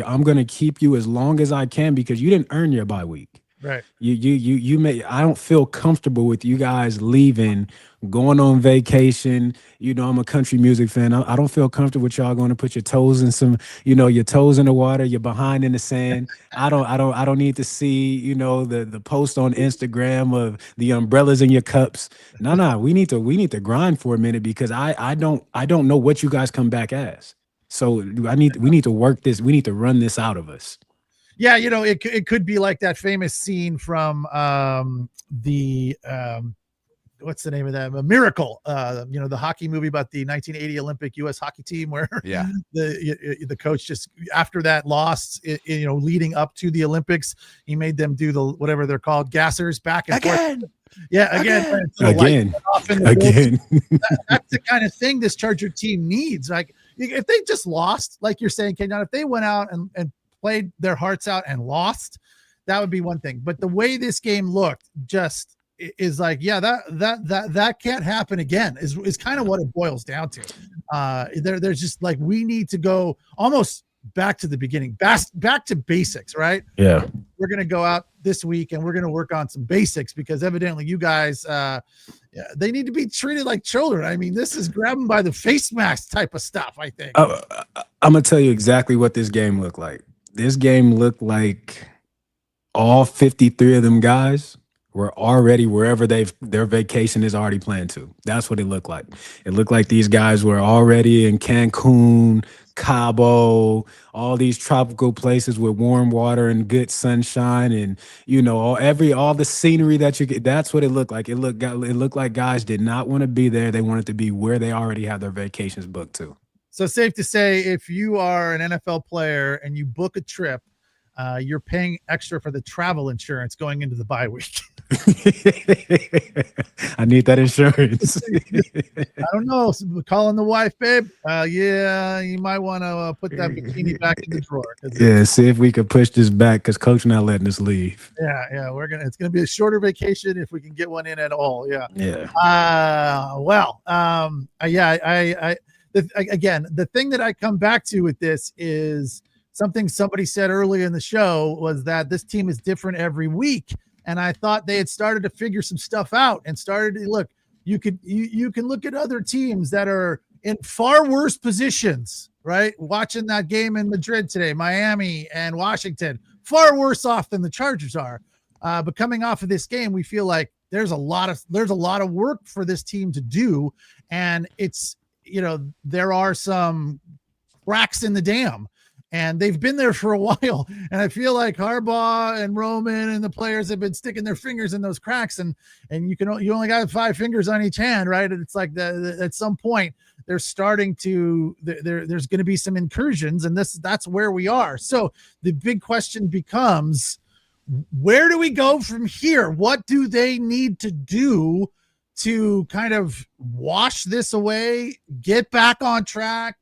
I'm gonna keep you as long as I can because you didn't earn your bye week. Right. You may. I don't feel comfortable with you guys leaving, going on vacation. I'm a country music fan. I don't feel comfortable with y'all going to put your toes in your toes in the water, your behind in the sand. I don't need to see, the post on Instagram of the umbrellas in your cups. No. We need to grind for a minute because I don't know what you guys come back as. So we need to work this. We need to run this out of us. Yeah, it could be like that famous scene from what's the name of that? Miracle. The hockey movie about the 1980 Olympic U.S. hockey team, where the coach just after that loss, leading up to the Olympics, he made them do the whatever they're called, gassers back and forth. Yeah, again. That's the kind of thing this Charger team needs. Like if they just lost, like you're saying, Kenyon, if they went out and played their hearts out and lost, that would be one thing. But the way this game looked just is like, that can't happen again is kind of what it boils down to. There's just like, we need to go almost back to the beginning, back to basics, right? Yeah. We're going to go out this week and we're going to work on some basics because evidently you guys, they need to be treated like children. I mean, this is grab them by the face mask type of stuff, I think. I'm going to tell you exactly what this game looked like. This game looked like all 53 of them guys were already wherever their vacation is already planned to. That's what it looked like. It looked like these guys were already in Cancun, Cabo, all these tropical places with warm water and good sunshine and all the scenery that you get. That's what it looked like. It looked like guys did not want to be there. They wanted to be where they already have their vacations booked to. So safe to say, if you are an NFL player and you book a trip, you're paying extra for the travel insurance going into the bye week. I need that insurance. I don't know. Calling the wife, babe. Yeah, you might want to put that bikini back in the drawer. Yeah, see if we can push this back because coach not letting us leave. Yeah, it's gonna be a shorter vacation if we can get one in at all. Yeah. Again, the thing that I come back to with this is something somebody said earlier in the show was that this team is different every week. And I thought they had started to figure some stuff out and started to look. You can look at other teams that are in far worse positions, right? Watching that game in Madrid today, Miami and Washington, far worse off than the Chargers are. But coming off of this game, we feel like there's a lot of work for this team to do, and it's there are some cracks in the dam. And they've been there for a while. And I feel like Harbaugh and Roman and the players have been sticking their fingers in those cracks. And you only got 5 fingers on each hand, right? And it's like at some point they're starting to, there's going to be some incursions, and that's where we are. So the big question becomes, where do we go from here? What do they need to do to kind of wash this away, get back on track,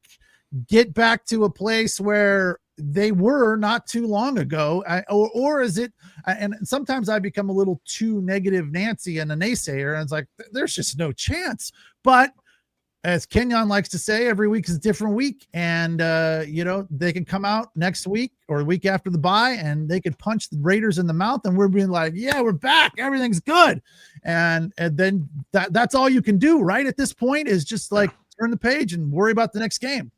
get back to a place where they were not too long ago? Or is it, and sometimes I become a little too negative Nancy and a naysayer, and it's like, there's just no chance. But as Kenyon likes to say, every week is a different week. And, they can come out next week or the week after the bye and they could punch the Raiders in the mouth and we're being like, yeah, we're back. Everything's good. And then that's all you can do, right? At this point is just like turn the page and worry about the next game.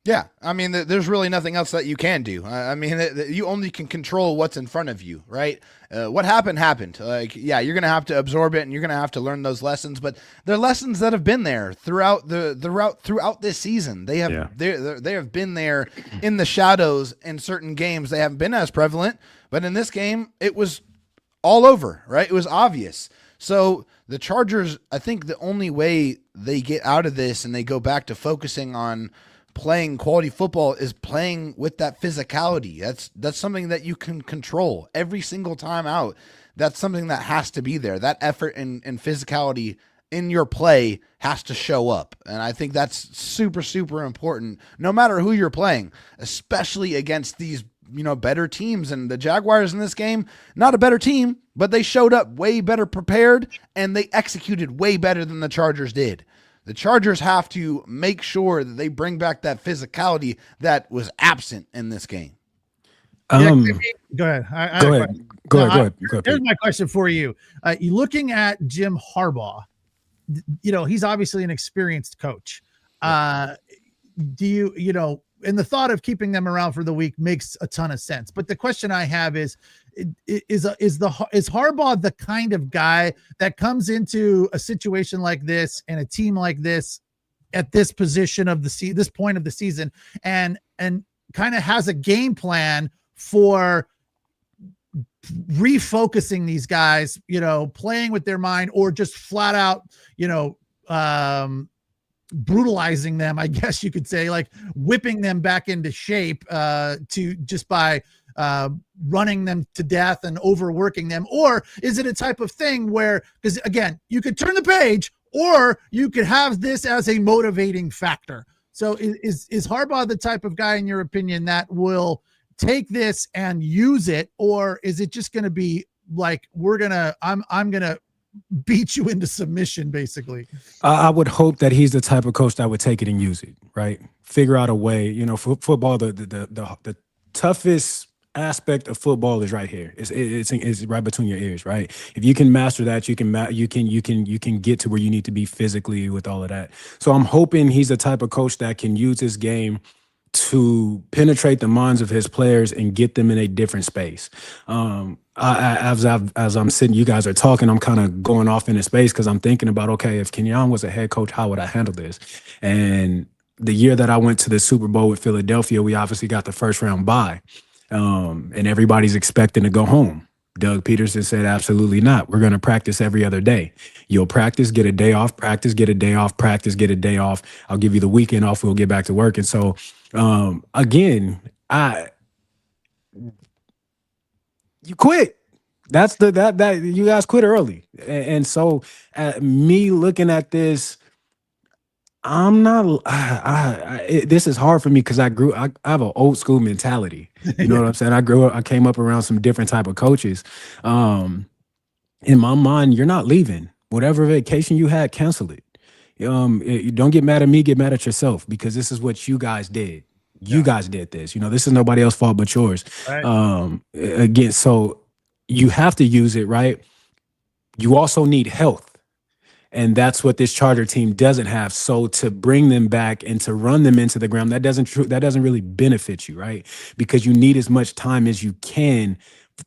Yeah, I mean, there's really nothing else that you can do. I mean, you only can control what's in front of you, right? What happened. Like, yeah, you're gonna have to absorb it, and you're gonna have to learn those lessons. But they're lessons that have been there throughout this season. They have they have been there in the shadows in certain games. They haven't been as prevalent, but in this game, it was all over, right? It was obvious. So the Chargers, I think, the only way they get out of this and they go back to focusing on playing quality football is playing with that physicality. That's something that you can control every single time out. That's something that has to be there. That effort and physicality in your play has to show up. And I think that's super, super important, no matter who you're playing, especially against these, better teams. And the Jaguars in this game, not a better team, but they showed up way better prepared and they executed way better than the Chargers did. The Chargers have to make sure that they bring back that physicality that was absent in this game. Go ahead. Go ahead. Here's my question for you. You looking at Jim Harbaugh, he's obviously an experienced coach. Do you, and the thought of keeping them around for the week makes a ton of sense. But the question I have is Harbaugh the kind of guy that comes into a situation like this and a team like this at this position of this point of the season and kind of has a game plan for refocusing these guys, playing with their mind, or just flat out, brutalizing them, I guess you could say, like whipping them back into shape to just by running them to death and overworking them? Or is it a type of thing where, because again, you could turn the page or you could have this as a motivating factor? So is Harbaugh the type of guy, in your opinion, that will take this and use it? Or is it just going to be like, I'm going to beat you into submission, basically? I would hope that he's the type of coach that would take it and use it, right? Figure out a way, for football, the toughest aspect of football is right here. It's right between your ears, right? If you can master that, you can get to where you need to be physically with all of that. So I'm hoping he's the type of coach that can use his game to penetrate the minds of his players and get them in a different space. As I'm sitting, you guys are talking, I'm kind of going off into space because I'm thinking about, okay, if Kenyon was a head coach, how would I handle this? And the year that I went to the Super Bowl with Philadelphia, we obviously got the first round bye. And everybody's expecting to go home. Doug Peterson said, absolutely not. We're going to practice every other day. You'll practice, get a day off, practice, get a day off, practice, get a day off. I'll give you the weekend off. We'll get back to work. And so, again, you quit. That's that you guys quit early. And so me looking at this, I'm not. This is hard for me because I have an old school mentality. You know what I'm saying? I came up around some different type of coaches. In my mind, you're not leaving. Whatever vacation you had, cancel it. You don't get mad at me. Get mad at yourself because this is what you guys did. You guys did this. This is nobody else's fault but yours. Right. Again, so you have to use it, right? You also need health. And that's what this Charger team doesn't have. So to bring them back and to run them into the ground, that doesn't really benefit you, right? Because you need as much time as you can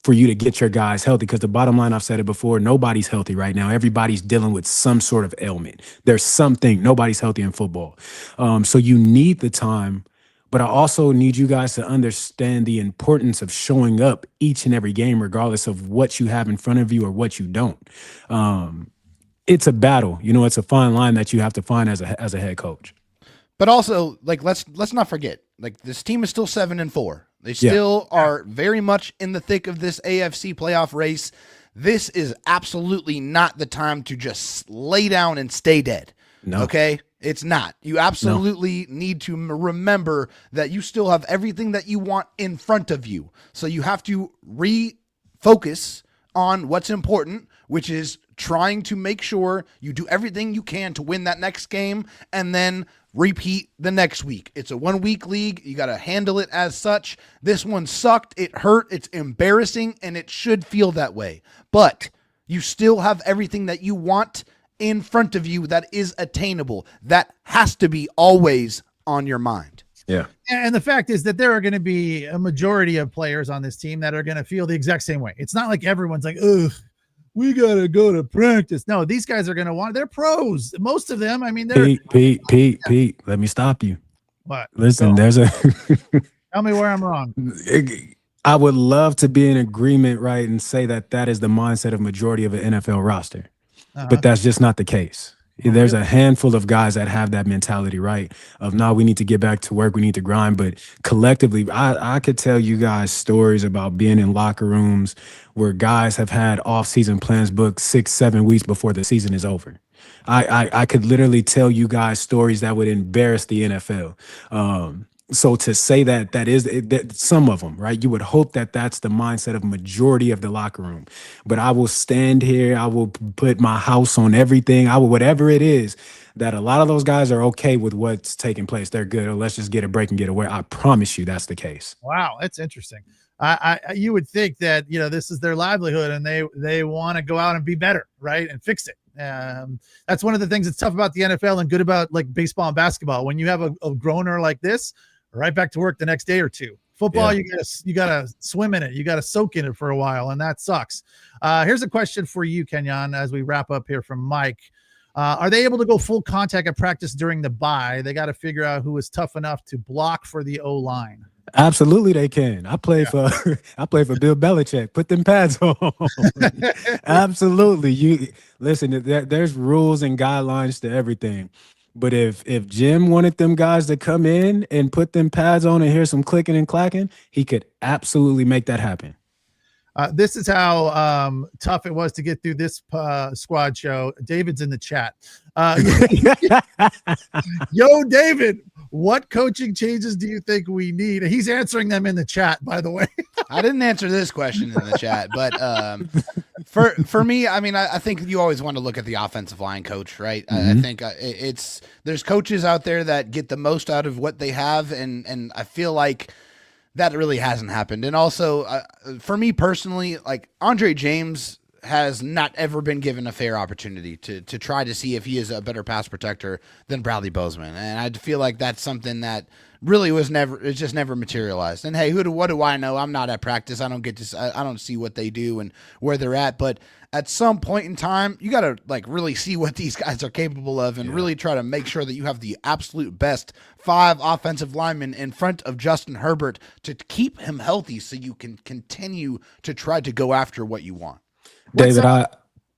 for you to get your guys healthy. Because the bottom line, I've said it before, nobody's healthy right now. Everybody's dealing with some sort of ailment. There's something. Nobody's healthy in football. So you need the time. But I also need you guys to understand the importance of showing up each and every game, regardless of what you have in front of you or what you don't. It's a battle, it's a fine line that you have to find as a head coach. But also, like, let's not forget, like, this team is still 7-4. They still are very much in the thick of this AFC playoff race. This is absolutely not the time to just lay down and stay dead. No. Okay? It's not. You absolutely need to remember that you still have everything that you want in front of you. So you have to refocus on what's important, which is trying to make sure you do everything you can to win that next game and then repeat the next week. It's a 1-week league. You got to handle it as such. This one sucked. It hurt. It's embarrassing, and it should feel that way. But you still have everything that you want in front of you that is attainable. That has to be always on your mind. Yeah. And the fact is that there are going to be a majority of players on this team that are going to feel the exact same way. It's not like everyone's like, ugh, we got to go to practice. No, these guys are going to they're pros. Most of them, I mean, they're Pete, let me stop you. What? Listen, tell me where I'm wrong. I would love to be in agreement, right, and say that is the mindset of majority of an NFL roster. But that's just not the case. There's a handful of guys that have that mentality, right? Of, no, we need to get back to work. We need to grind. But collectively, I could tell you guys stories about being in locker rooms where guys have had off-season plans booked 6-7 weeks before the season is over. I could literally tell you guys stories that would embarrass the NFL. So to say that is some of them, right? You would hope that that's the mindset of majority of the locker room. But I will stand here. I will put my house on everything. I will, whatever it is, that a lot of those guys are okay with what's taking place. They're good. Or let's just get a break and get away. I promise you that's the case. Wow, that's interesting. You would think that, this is their livelihood and they want to go out and be better, right? And fix it. That's one of the things that's tough about the NFL and good about like baseball and basketball. When you have a groaner like this, right back to work the next day or two. Football, you gotta swim in it. You gotta soak in it for a while, and that sucks. Here's a question for you, Kenyon, as we wrap up here from Mike. Are they able to go full contact at practice during the bye? They got to figure out who is tough enough to block for the O-line. Absolutely, they can. I play for Bill Belichick. Put them pads on. Absolutely. You listen. There's rules and guidelines to everything. But if Jim wanted them guys to come in and put them pads on and hear some clicking and clacking, he could absolutely make that happen. This is how tough it was to get through this squad show. David's in the chat. Yo, David, what coaching changes do you think we need? He's answering them in the chat, by the way. I didn't answer this question in the chat, but for me, I mean, I think you always want to look at the offensive line coach, right? I think there's coaches out there that get the most out of what they have, and I feel like that really hasn't happened. And also, for me personally, like Andre James has not ever been given a fair opportunity to try to see if he is a better pass protector than Bradley Bozeman. And I feel like that's something that really it's just never materialized. And hey, what do I know? I'm not at practice. I don't see what they do and where they're at. But at some point in time, you got to like really see what these guys are capable of and really try to make sure that you have the absolute best 5 offensive linemen in front of Justin Herbert to keep him healthy so you can continue to try to go after what you want. David,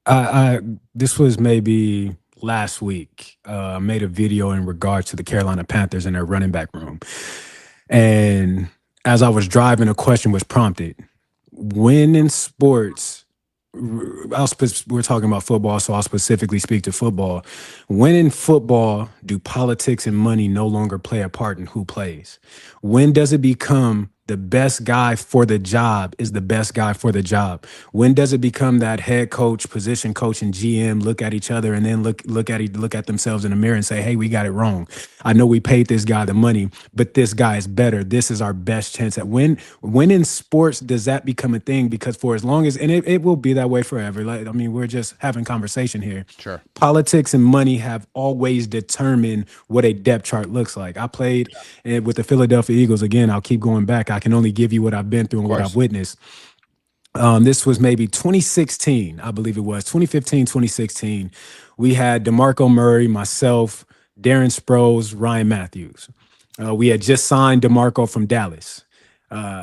I this was maybe last week. Made a video in regards to the Carolina Panthers and their running back room, and as I was driving, a question was prompted. When in sports, we're talking about football, so I'll specifically speak to football. When in football do politics and money no longer play a part in who plays? When does it become the best guy for the job is the best guy for the job? When does it become that head coach, position coach, and GM look at each other and then look at themselves in the mirror and say, "Hey, we got it wrong. I know we paid this guy the money, but this guy is better. This is our best chance at when in sports does that become a thing?" Because for as long as, and it will be that way forever. Like, I mean, we're just having conversation here. Sure. Politics and money have always determined what a depth chart looks like. I played with the Philadelphia Eagles. Again, I'll keep going back. I can only give you what I've been through and what I've witnessed. This was maybe 2016, I believe it was 2015, 2016. We had DeMarco Murray, myself, Darren Sproles, Ryan Matthews. We had just signed DeMarco from Dallas.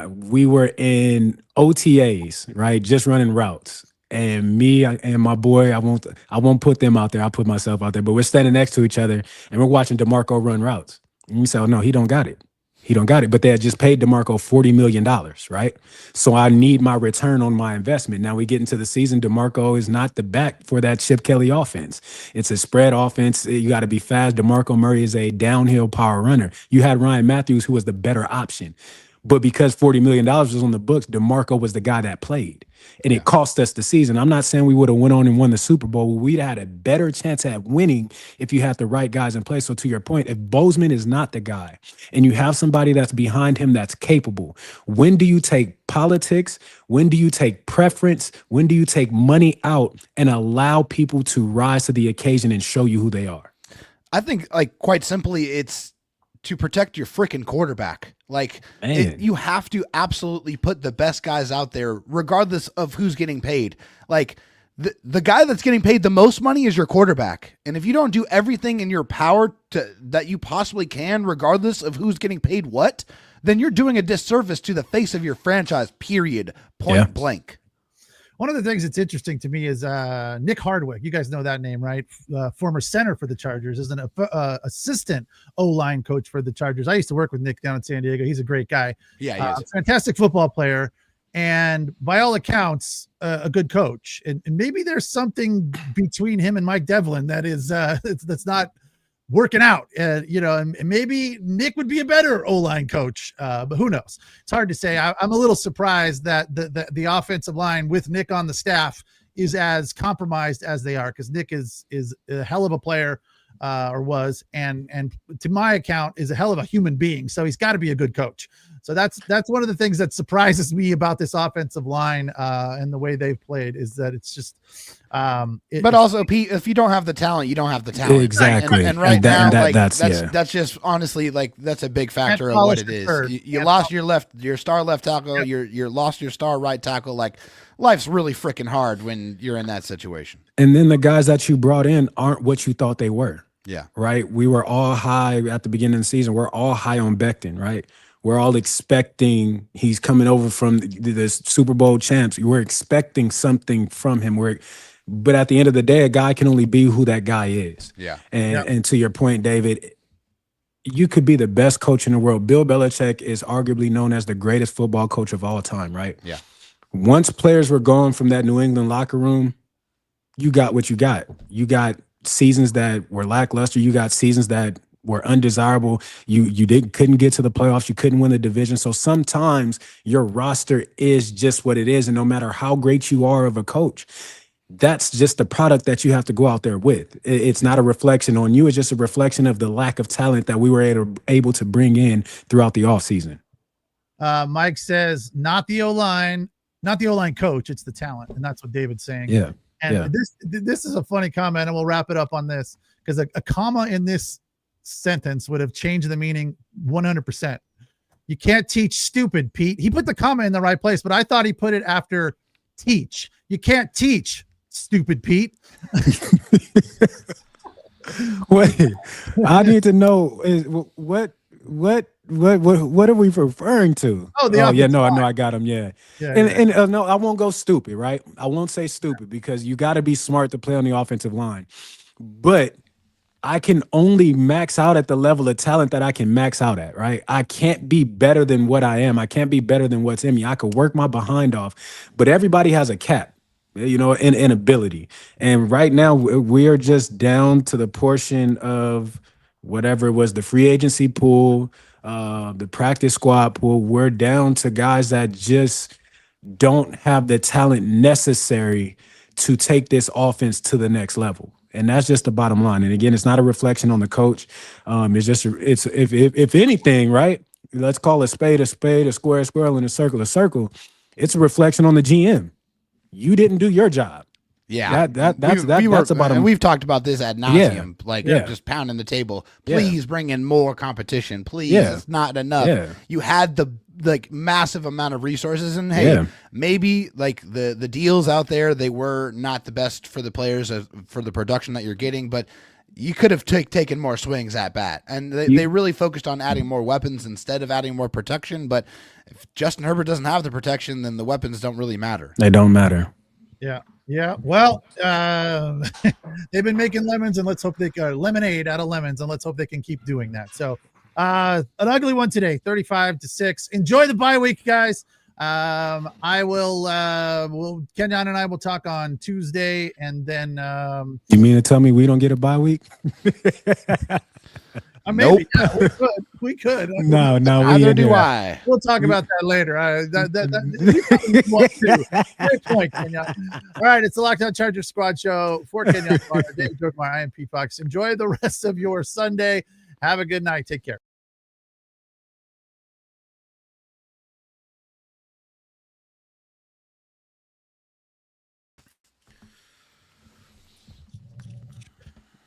We were in OTAs, right? Just running routes. And me and my boy, I won't put them out there. I'll put myself out there. But we're standing next to each other and we're watching DeMarco run routes. And we say, "Oh no, he don't got it. He don't got it." But they had just paid DeMarco $40 million, right? So I need my return on my investment. Now we get into the season. DeMarco is not the back for that Chip Kelly offense. It's a spread offense. You got to be fast. DeMarco Murray is a downhill power runner. You had Ryan Matthews, who was the better option. But because $40 million was on the books, DeMarco was the guy that played. And it cost us the season. I'm not saying we would have went on and won the Super Bowl. We'd had a better chance at winning if you had the right guys in place. So to your point, if Bozeman is not the guy and you have somebody that's behind him that's capable, when do you take politics? When do you take preference? When do you take money out and allow people to rise to the occasion and show you who they are? I think, like, quite simply, it's to protect your freaking quarterback. Like, you have to absolutely put the best guys out there, regardless of who's getting paid. Like, the guy that's getting paid the most money is your quarterback. And if you don't do everything in your power that you possibly can, regardless of who's getting paid what, then you're doing a disservice to the face of your franchise, period, point blank. One of the things that's interesting to me is Nick Hardwick. You guys know that name, right? Former center for the Chargers, is an assistant O-line coach for the Chargers. I used to work with Nick down in San Diego. He's a great guy. Yeah, he is. Fantastic football player. And by all accounts, a good coach. And maybe there's something between him and Mike Devlin that is that's not working out. And maybe Nick would be a better O-line coach, but who knows? It's hard to say. I'm a little surprised that the offensive line with Nick on the staff is as compromised as they are, because Nick is a hell of a player, or was, and to my account is a hell of a human being. So he's got to be a good coach. So that's one of the things that surprises me about this offensive line and the way they've played, is that it's just. But also, Pete, if you don't have the talent, you don't have the talent. Exactly. And right now, that's just honestly, like, that's a big factor of what it is. You lost your star left tackle. You lost your star right tackle. Like, life's really freaking hard when you're in that situation. And then the guys that you brought in aren't what you thought they were. Yeah. Right. We were all high at the beginning of the season. We're all high on Becton, right? We're all expecting he's coming over from the Super Bowl champs. We're expecting something from him. But at the end of the day, a guy can only be who that guy is. Yeah. And to your point, David, you could be the best coach in the world. Bill Belichick is arguably known as the greatest football coach of all time, right? Yeah. Once players were gone from that New England locker room, you got what you got. You got seasons that were lackluster. You got seasons that were undesirable. You couldn't get to the playoffs. You couldn't win the division. So sometimes your roster is just what it is. And no matter how great you are of a coach, that's just the product that you have to go out there with. It's not a reflection on you. It's just a reflection of the lack of talent that we were able to bring in throughout the offseason. Mike says, not the O-line coach, it's the talent. And that's what David's saying. Yeah. And this is a funny comment, and we'll wrap it up on this, because a comma in this sentence would have changed the meaning 100%. You can't teach stupid, Pete. He put the comma in the right place, but I thought he put it after teach. You can't teach stupid, Pete. Wait, I need to know what are we referring to? I got him. Yeah. No, I won't go stupid, right? I won't say stupid, because you got to be smart to play on the offensive line. But I can only max out at the level of talent that I can max out at, right? I can't be better than what I am. I can't be better than what's in me. I could work my behind off, but everybody has a cap, you know, in ability. And right now we're just down to the portion of whatever it was, the free agency pool, the practice squad pool. We're down to guys that just don't have the talent necessary to take this offense to the next level. And that's just the bottom line. And again, it's not a reflection on the coach. It's just it's if anything, right? Let's call a spade, a square, a square, and a circle. It's a reflection on the GM. You didn't do your job. Yeah, that's that's about and we've talked about this ad nauseum, Yeah. just pounding the table. Please bring in more competition. Please, Yeah. it's not enough. Yeah. You had the massive amount of resources, and hey, maybe like the deals out there, they were not the best for the players for the production that you're getting, but you could have taken more swings at bat, and they really focused on adding more weapons instead of adding more protection. But if Justin Herbert doesn't have the protection, then the weapons don't really matter. They don't matter. Yeah. Yeah. Well, they've been making lemons, and let's hope they lemonade out of lemons, and let's hope they can keep doing that. So, an ugly one today, 35-6. Enjoy the bye week, guys. I will, Kenyon and I will talk on Tuesday, and then, you mean to tell me we don't get a bye week? maybe we could. No, Neither do I. We'll talk about that later. Great point, Kenyon. All right, it's the Lockdown Chargers Squad Show for Kenyon Barnner, David Jordan, I am P. Fox. Enjoy the rest of your Sunday. Have a good night. Take care.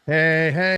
Hey.